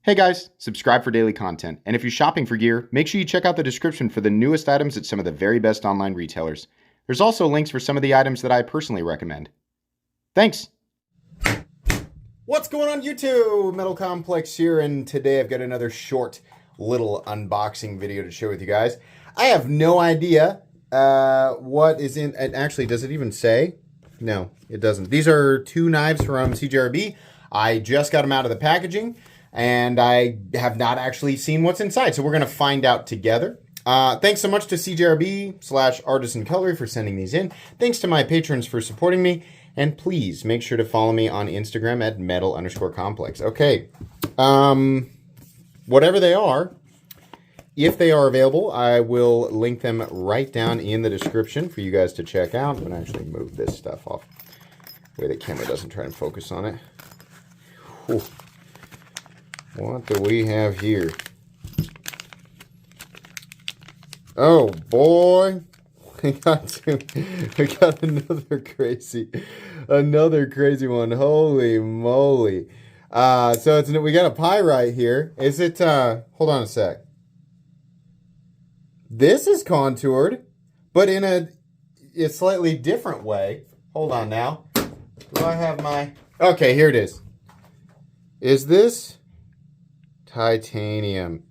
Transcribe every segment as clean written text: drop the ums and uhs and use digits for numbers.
Hey guys, subscribe for daily content. And if you're shopping for gear, make sure you check out the description for the newest items at some of the very best online retailers. There's also links for some of the items that I personally recommend. Thanks! What's going on YouTube? Metal Complex here, and today I've got another short little unboxing video to share with you guys. I have no idea what is in, and actually, does it even say? No, it doesn't. These are two knives from CJRB. I just got them out of the packaging, and I have not actually seen what's inside, so we're going to find out together. Thanks so much to CJRB/Artisan Cutlery for sending these in. Thanks to my patrons for supporting me, and please make sure to follow me on Instagram at metal_complex. Okay, whatever they are, if they are available, I will link them right down in the description for you guys to check out. I'm going to actually move this stuff off. That way the camera doesn't try and focus on it. Whew. What do we have here? Oh boy, we got another crazy one. Holy moly! So we got a pyrite here. Is it? Hold on a sec. This is contoured, but in a slightly different way. Hold on now. Do I have my? Okay, here it is. Is this titanium?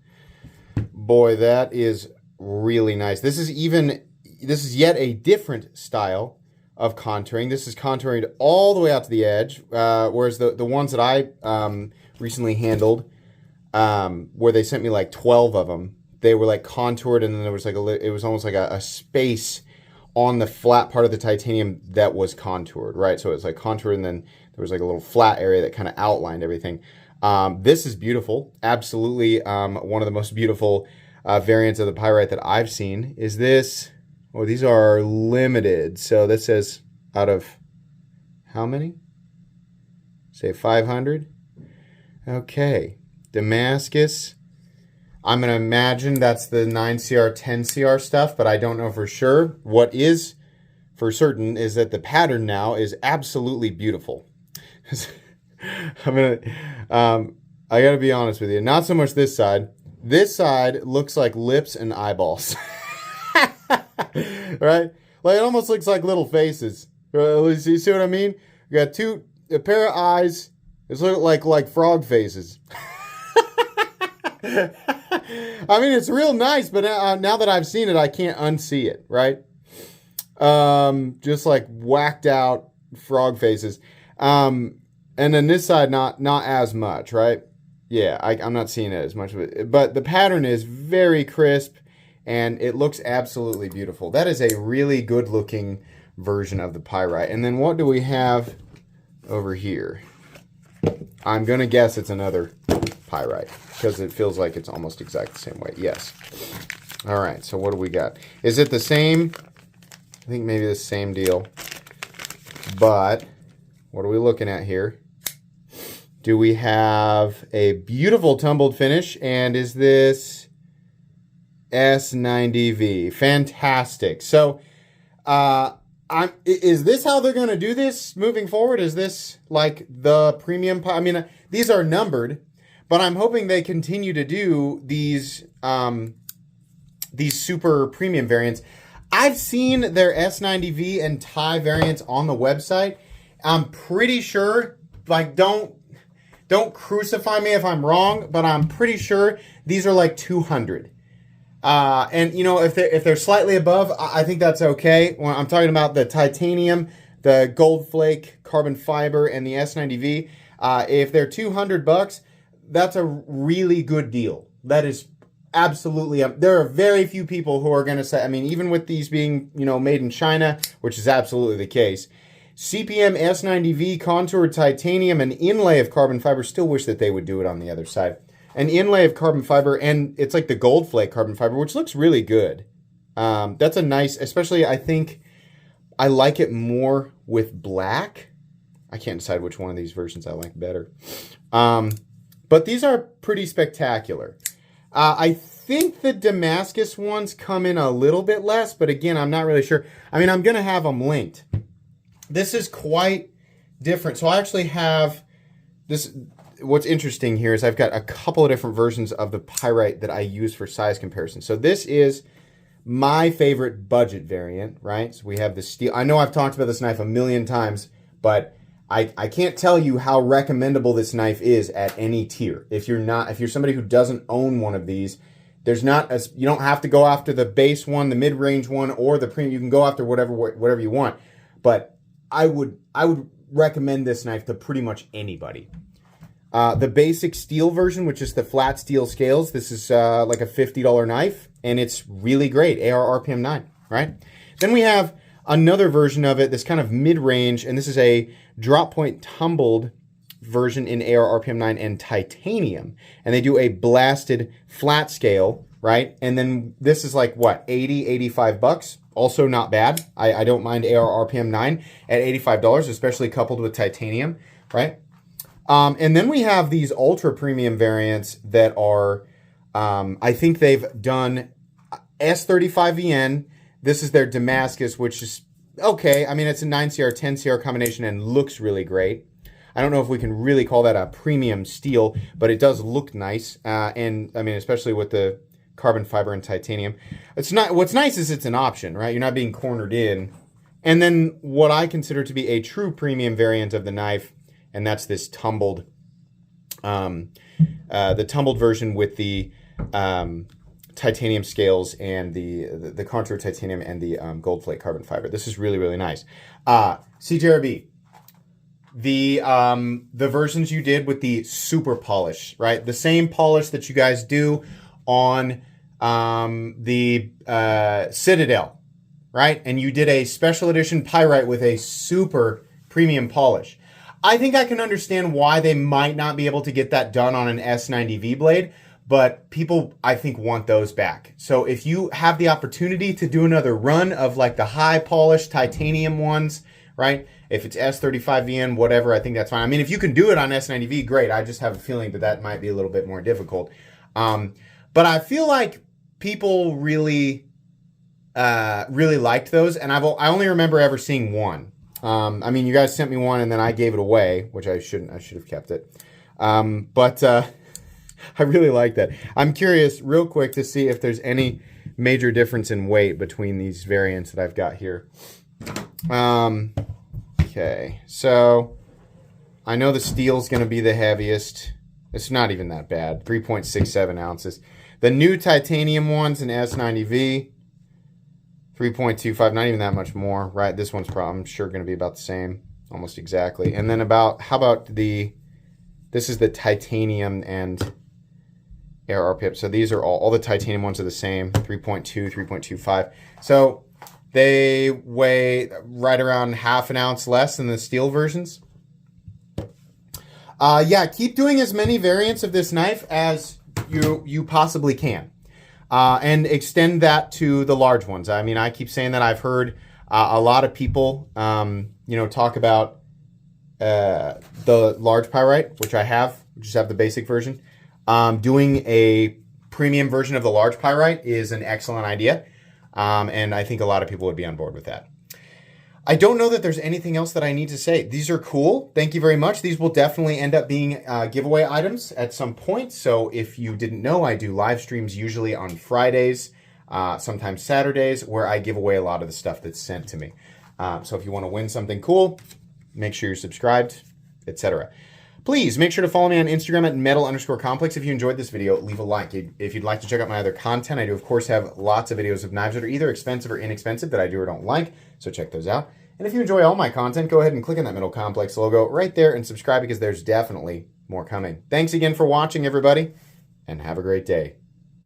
Boy, that is really nice. This is yet a different style of contouring. This is contouring all the way out to the edge, whereas the ones that I recently handled, where they sent me like 12 of them, they were like contoured, and then there was like it was almost like a space on the flat part of the titanium that was contoured, right? So it's like contoured, and then there was like a little flat area that kind of outlined everything. This is beautiful. Absolutely one of the most beautiful variants of the pyrite that I've seen. Is this? Oh, these are limited. So this says out of how many? Say 500. Okay. Damascus. I'm going to imagine that's the 9CR, 10CR stuff, but I don't know for sure. What is for certain is that the pattern now is absolutely beautiful. I gotta be honest with you. Not so much this side. This side looks like lips and eyeballs. Right? Like it almost looks like little faces. You see what I mean? You got a pair of eyes. It's like frog faces. I mean, it's real nice, but now that I've seen it, I can't unsee it, right? Just like whacked out frog faces. And then this side, not as much, right? Yeah, I'm not seeing it as much of it. But the pattern is very crisp, and it looks absolutely beautiful. That is a really good-looking version of the pyrite. And then what do we have over here? I'm going to guess it's another pyrite, because it feels like it's almost exact the same way. Yes. All right, so what do we got? Is it the same? I think maybe the same deal. But what are we looking at here? Do we have a beautiful tumbled finish? And is this S90V? Fantastic. So, is this how they're going to do this moving forward? Is this like the premium? I mean, these are numbered, but I'm hoping they continue to do these super premium variants. I've seen their S90V and Thai variants on the website. I'm pretty sure, like, don't crucify me if I'm wrong, but I'm pretty sure these are like 200. And you know, if they're slightly above, I think that's okay. When I'm talking about the titanium, the gold flake, carbon fiber, and the S90V, if they're $200, that's a really good deal. That is absolutely. There are very few people who are going to say. I mean, even with these being made in China, which is absolutely the case. CPM S90V contoured titanium and inlay of carbon fiber. Still wish that they would do it on the other side. An inlay of carbon fiber, and it's like the gold flake carbon fiber, which looks really good. That's a nice, especially I think I like it more with black. I can't decide which one of these versions I like better. But these are pretty spectacular. I think the Damascus ones come in a little bit less, but again, I'm not really sure. I mean, I'm going to have them linked. This is quite different. So I actually have this. what's interesting here is I've got a couple of different versions of the Pyrite that I use for size comparison. So this is my favorite budget variant, right? So we have the steel. I know I've talked about this knife a million times, but I can't tell you how recommendable this knife is at any tier. If you're somebody who doesn't own one of these, you don't have to go after the base one, the mid-range one, or the premium. You can go after whatever you want. But I would recommend this knife to pretty much anybody. The basic steel version, which is the flat steel scales, this is like a $50 knife, and it's really great. AR RPM 9, right? Then we have another version of it, this kind of mid-range, and this is a drop point tumbled version in AR RPM 9 and titanium. And they do a blasted flat scale, right? And then this is like, what, 80, 85 bucks? Also not bad. I don't mind AR RPM 9 at $85, especially coupled with titanium, right? And then we have these ultra premium variants that are, I think they've done S35VN. This is their Damascus, which is okay. I mean, it's a 9CR, 10CR combination and looks really great. I don't know if we can really call that a premium steel, but it does look nice. And I mean, especially with the carbon fiber and titanium. What's nice is it's an option, right? You're not being cornered in. And then what I consider to be a true premium variant of the knife, and that's this tumbled, the tumbled version with the titanium scales and the contour titanium and the gold flake carbon fiber. This is really, really nice. CJRB. The versions you did with the super polish, right? The same polish that you guys do on the Citadel, right? And you did a special edition Pyrite with a super premium polish. I think I can understand why they might not be able to get that done on an S90V blade, but people, I think, want those back. So if you have the opportunity to do another run of like the high polished titanium ones, right? If it's S35VN, whatever, I think that's fine. I mean, if you can do it on S90V, great. I just have a feeling that might be a little bit more difficult. But I feel like people really liked those, and I only remember ever seeing one. I mean, you guys sent me one, and then I gave it away, which I shouldn't. I should have kept it. But I really like that. I'm curious, real quick, to see if there's any major difference in weight between these variants that I've got here. Okay, so I know the steel's going to be the heaviest. It's not even that bad, 3.67 ounces. The new titanium ones in S90V, 3.25, not even that much more, right? This one's probably, I'm sure, going to be about the same, almost exactly. And then how about this is the titanium and AR RPM. So these are all the titanium ones are the same, 3.2, 3.25. So they weigh right around half an ounce less than the steel versions. Yeah, keep doing as many variants of this knife as you possibly can. And extend that to the large ones. I mean, I keep saying that. I've heard a lot of people, talk about the large Pyrite, which I have, just have the basic version. Doing a premium version of the large Pyrite is an excellent idea. And I think a lot of people would be on board with that. I don't know that there's anything else that I need to say. These are cool. Thank you very much. These will definitely end up being giveaway items at some point. So if you didn't know, I do live streams usually on Fridays, sometimes Saturdays, where I give away a lot of the stuff that's sent to me. So if you want to win something cool, make sure you're subscribed, etc. Please make sure to follow me on Instagram at metal_complex. If you enjoyed this video, leave a like. If you'd like to check out my other content, I do, of course, have lots of videos of knives that are either expensive or inexpensive that I do or don't like, so check those out. And if you enjoy all my content, go ahead and click on that Metal Complex logo right there and subscribe because there's definitely more coming. Thanks again for watching, everybody, and have a great day.